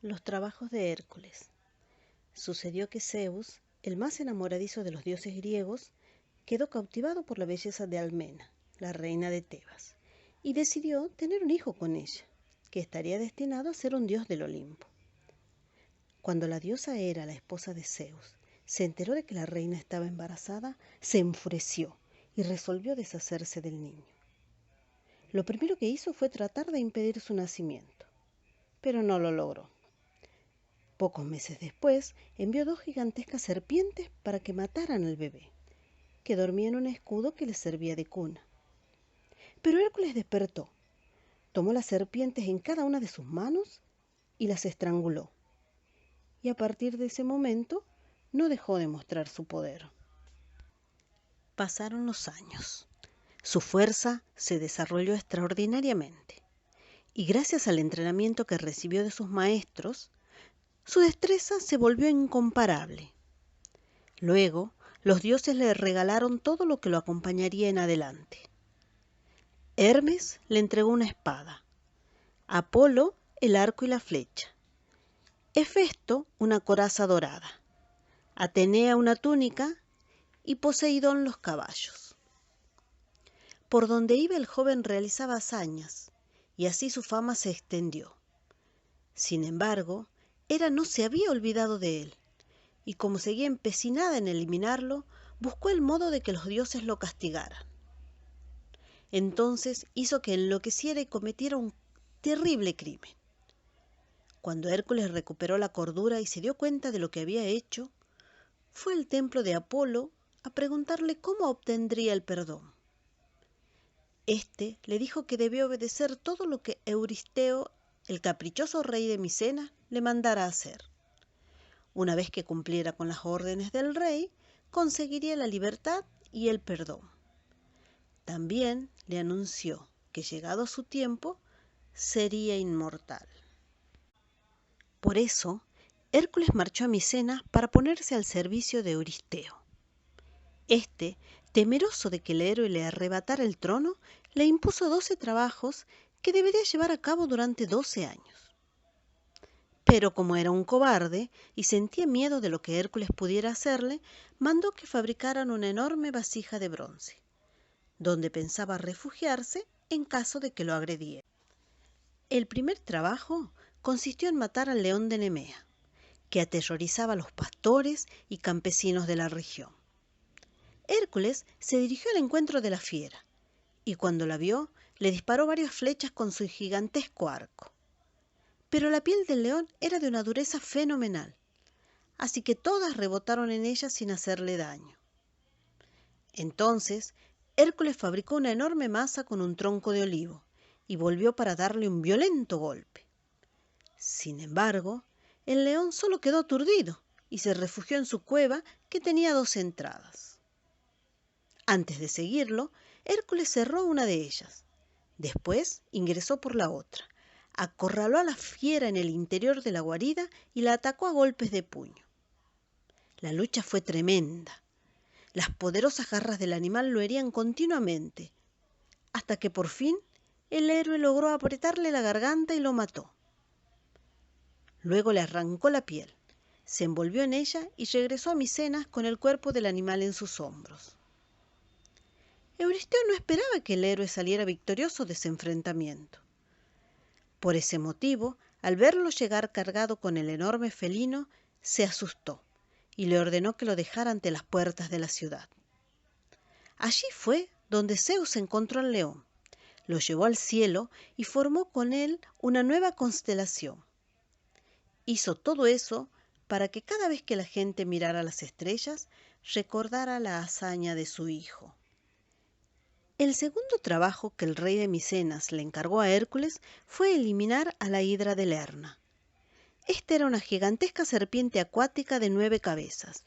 Los trabajos de Hércules. Sucedió que Zeus, el más enamoradizo de los dioses griegos, quedó cautivado por la belleza de Almena, la reina de Tebas, y decidió tener un hijo con ella, que estaría destinado a ser un dios del Olimpo. Cuando la diosa Hera, la esposa de Zeus, se enteró de que la reina estaba embarazada, se enfureció y resolvió deshacerse del niño. Lo primero que hizo fue tratar de impedir su nacimiento, pero no lo logró. Pocos meses después, envió 2 gigantescas serpientes para que mataran al bebé, que dormía en un escudo que le servía de cuna. Pero Hércules despertó, tomó las serpientes en cada una de sus manos y las estranguló. Y a partir de ese momento no dejó de mostrar su poder. Pasaron los años. Su fuerza se desarrolló extraordinariamente, y gracias al entrenamiento que recibió de sus maestros, su destreza se volvió incomparable. Luego, los dioses le regalaron todo lo que lo acompañaría en adelante. Hermes le entregó una espada, Apolo el arco y la flecha, Hefesto una coraza dorada, Atenea una túnica y Poseidón los caballos. Por donde iba el joven realizaba hazañas, y así su fama se extendió. Sin embargo, Hera no se había olvidado de él, y como seguía empecinada en eliminarlo, buscó el modo de que los dioses lo castigaran. Entonces hizo que enloqueciera y cometiera un terrible crimen. Cuando Hércules recuperó la cordura y se dio cuenta de lo que había hecho, fue al templo de Apolo a preguntarle cómo obtendría el perdón. Este le dijo que debía obedecer todo lo que Euristeo, el caprichoso rey de Micenas, le mandara hacer. Una vez que cumpliera con las órdenes del rey, conseguiría la libertad y el perdón. También le anunció que, llegado su tiempo, sería inmortal. Por eso, Hércules marchó a Micenas para ponerse al servicio de Euristeo. Este, temeroso de que el héroe le arrebatara el trono, le impuso 12 trabajos que debería llevar a cabo durante 12 años. Pero como era un cobarde y sentía miedo de lo que Hércules pudiera hacerle, mandó que fabricaran una enorme vasija de bronce, donde pensaba refugiarse en caso de que lo agrediera. El primer trabajo consistió en matar al león de Nemea, que aterrorizaba a los pastores y campesinos de la región. Hércules se dirigió al encuentro de la fiera, y cuando la vio, le disparó varias flechas con su gigantesco arco. Pero la piel del león era de una dureza fenomenal, así que todas rebotaron en ella sin hacerle daño. Entonces, Hércules fabricó una enorme masa con un tronco de olivo y volvió para darle un violento golpe. Sin embargo, el león solo quedó aturdido y se refugió en su cueva, que tenía 2 entradas. Antes de seguirlo, Hércules cerró una de ellas. Después ingresó por la otra, acorraló a la fiera en el interior de la guarida y la atacó a golpes de puño. La lucha fue tremenda. Las poderosas garras del animal lo herían continuamente, hasta que por fin el héroe logró apretarle la garganta y lo mató. Luego le arrancó la piel, se envolvió en ella y regresó a Micenas con el cuerpo del animal en sus hombros. Euristeo no esperaba que el héroe saliera victorioso de ese enfrentamiento. Por ese motivo, al verlo llegar cargado con el enorme felino, se asustó y le ordenó que lo dejara ante las puertas de la ciudad. Allí fue donde Zeus encontró al león, lo llevó al cielo y formó con él una nueva constelación. Hizo todo eso para que cada vez que la gente mirara las estrellas, recordara la hazaña de su hijo. El segundo trabajo que el rey de Micenas le encargó a Hércules fue eliminar a la hidra de Lerna. Esta era una gigantesca serpiente acuática de 9 cabezas,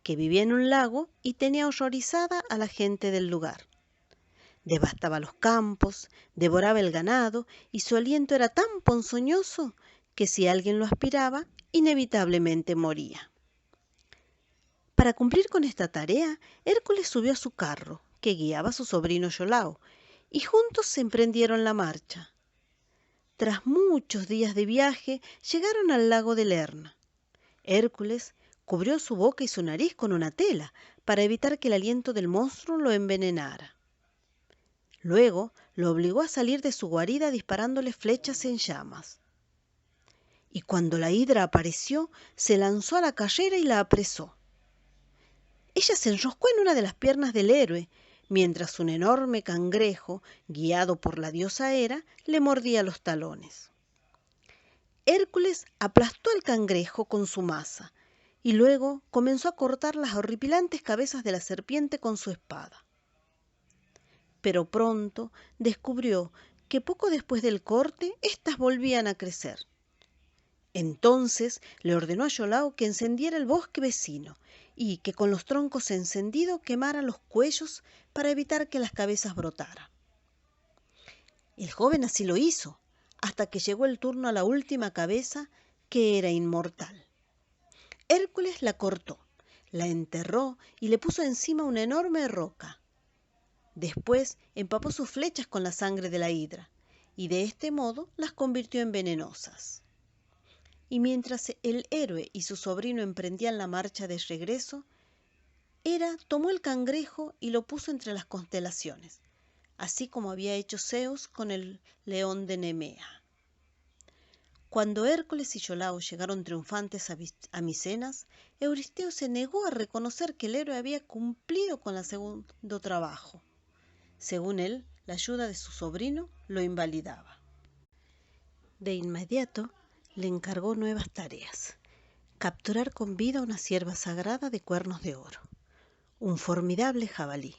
que vivía en un lago y tenía horrorizada a la gente del lugar. Devastaba los campos, devoraba el ganado y su aliento era tan ponzoñoso que si alguien lo aspiraba, inevitablemente moría. Para cumplir con esta tarea, Hércules subió a su carro, que guiaba a su sobrino Iolao, y juntos se emprendieron la marcha. Tras muchos días de viaje, llegaron al lago de Lerna. Hércules cubrió su boca y su nariz con una tela para evitar que el aliento del monstruo lo envenenara. Luego lo obligó a salir de su guarida disparándole flechas en llamas. Y cuando la hidra apareció, se lanzó a la carrera y la apresó. Ella se enroscó en una de las piernas del héroe, mientras un enorme cangrejo, guiado por la diosa Hera, le mordía los talones. Hércules aplastó al cangrejo con su maza y luego comenzó a cortar las horripilantes cabezas de la serpiente con su espada. Pero pronto descubrió que poco después del corte, éstas volvían a crecer. Entonces le ordenó a Iolao que encendiera el bosque vecino y que con los troncos encendidos quemara los cuellos para evitar que las cabezas brotaran. El joven así lo hizo, hasta que llegó el turno a la última cabeza, que era inmortal. Hércules la cortó, la enterró y le puso encima una enorme roca. Después empapó sus flechas con la sangre de la hidra, y de este modo las convirtió en venenosas. Y mientras el héroe y su sobrino emprendían la marcha de regreso, Hera tomó el cangrejo y lo puso entre las constelaciones, así como había hecho Zeus con el león de Nemea. Cuando Hércules y Iolao llegaron triunfantes a Micenas, Euristeo se negó a reconocer que el héroe había cumplido con el segundo trabajo. Según él, la ayuda de su sobrino lo invalidaba. De inmediato le encargó nuevas tareas: capturar con vida una cierva sagrada de cuernos de oro, un formidable jabalí,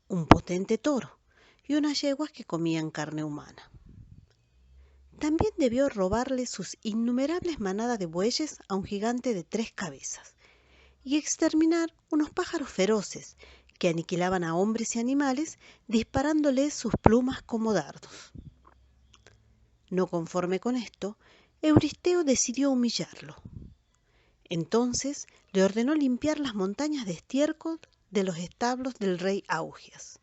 un potente toro y unas yeguas que comían carne humana. También debió robarle sus innumerables manadas de bueyes a un gigante de 3 cabezas y exterminar unos pájaros feroces que aniquilaban a hombres y animales disparándoles sus plumas como dardos. No conforme con esto, Euristeo decidió humillarlo. Entonces le ordenó limpiar las montañas de estiércol de los establos del rey Augias.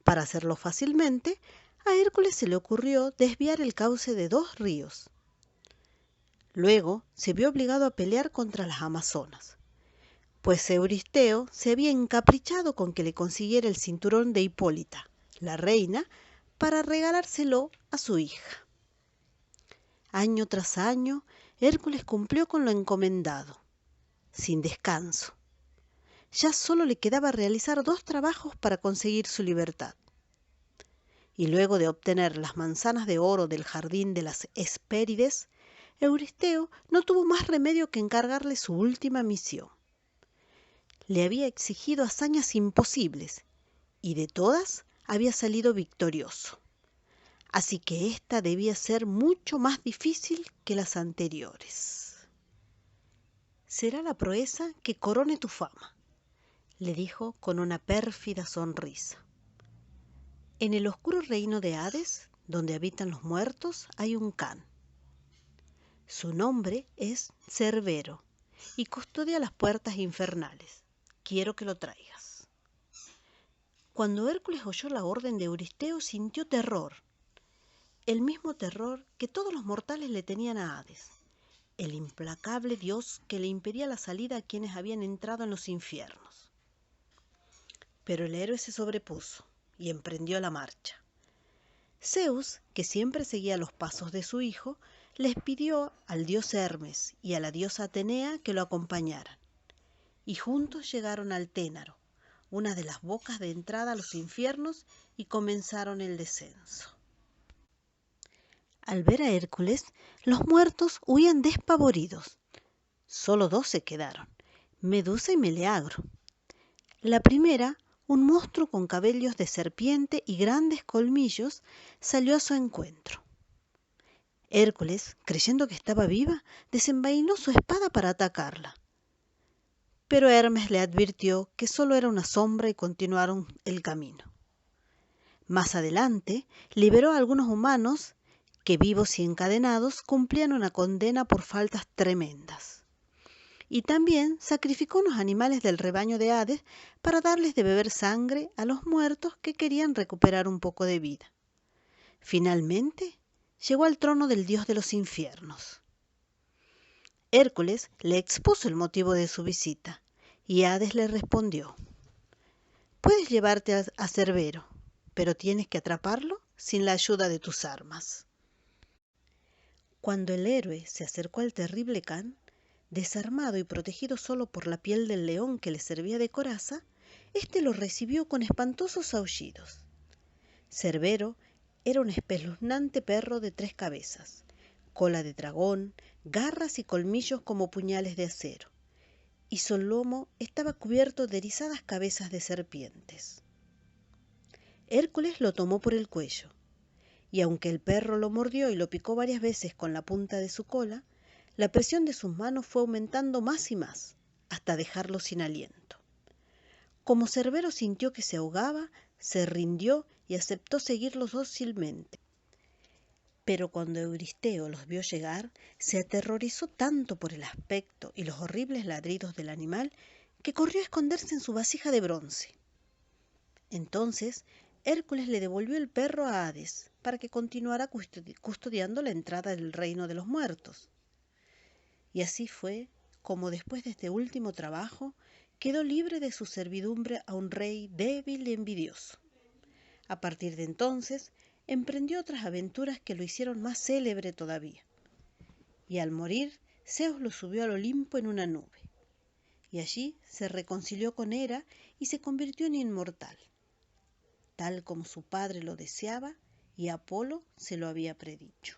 Para hacerlo fácilmente, a Hércules se le ocurrió desviar el cauce de 2 ríos. Luego se vio obligado a pelear contra las Amazonas, pues Euristeo se había encaprichado con que le consiguiera el cinturón de Hipólita, la reina, para regalárselo a su hija. Año tras año, Hércules cumplió con lo encomendado, sin descanso. Ya solo le quedaba realizar 2 trabajos para conseguir su libertad. Y luego de obtener las manzanas de oro del jardín de las Hespérides, Euristeo no tuvo más remedio que encargarle su última misión. Le había exigido hazañas imposibles, y de todas había salido victorioso. Así que esta debía ser mucho más difícil que las anteriores. Será la proeza que corone tu fama, le dijo con una pérfida sonrisa. En el oscuro reino de Hades, donde habitan los muertos, hay un Can. Su nombre es Cerbero y custodia las puertas infernales. Quiero que lo traigas. Cuando Hércules oyó la orden de Euristeo, sintió terror, el mismo terror que todos los mortales le tenían a Hades, el implacable dios que le impedía la salida a quienes habían entrado en los infiernos. Pero el héroe se sobrepuso y emprendió la marcha. Zeus, que siempre seguía los pasos de su hijo, les pidió al dios Hermes y a la diosa Atenea que lo acompañaran, y juntos llegaron al Ténaro, una de las bocas de entrada a los infiernos, y comenzaron el descenso. Al ver a Hércules, los muertos huían despavoridos. Solo 2 se quedaron, Medusa y Meleagro. La primera, un monstruo con cabellos de serpiente y grandes colmillos, salió a su encuentro. Hércules, creyendo que estaba viva, desenvainó su espada para atacarla. Pero Hermes le advirtió que solo era una sombra y continuaron el camino. Más adelante, liberó a algunos humanos que, vivos y encadenados, cumplían una condena por faltas tremendas. Y también sacrificó unos animales del rebaño de Hades para darles de beber sangre a los muertos que querían recuperar un poco de vida. Finalmente, llegó al trono del dios de los infiernos. Hércules le expuso el motivo de su visita y Hades le respondió: puedes llevarte a Cerbero, pero tienes que atraparlo sin la ayuda de tus armas. Cuando el héroe se acercó al terrible Can, desarmado y protegido solo por la piel del león que le servía de coraza, éste lo recibió con espantosos aullidos. Cerbero era un espeluznante perro de 3 cabezas, cola de dragón, garras y colmillos como puñales de acero, y su lomo estaba cubierto de erizadas cabezas de serpientes. Hércules lo tomó por el cuello, y aunque el perro lo mordió y lo picó varias veces con la punta de su cola, la presión de sus manos fue aumentando más y más, hasta dejarlo sin aliento. Como Cerbero sintió que se ahogaba, se rindió y aceptó seguirlos dócilmente. Pero cuando Euristeo los vio llegar, se aterrorizó tanto por el aspecto y los horribles ladridos del animal que corrió a esconderse en su vasija de bronce. Entonces Hércules le devolvió el perro a Hades para que continuara custodiando la entrada del reino de los muertos. Y así fue como después de este último trabajo quedó libre de su servidumbre a un rey débil y envidioso. A partir de entonces emprendió otras aventuras que lo hicieron más célebre todavía. Y al morir, Zeus lo subió al Olimpo en una nube. Y allí se reconcilió con Hera y se convirtió en inmortal, tal como su padre lo deseaba y Apolo se lo había predicho.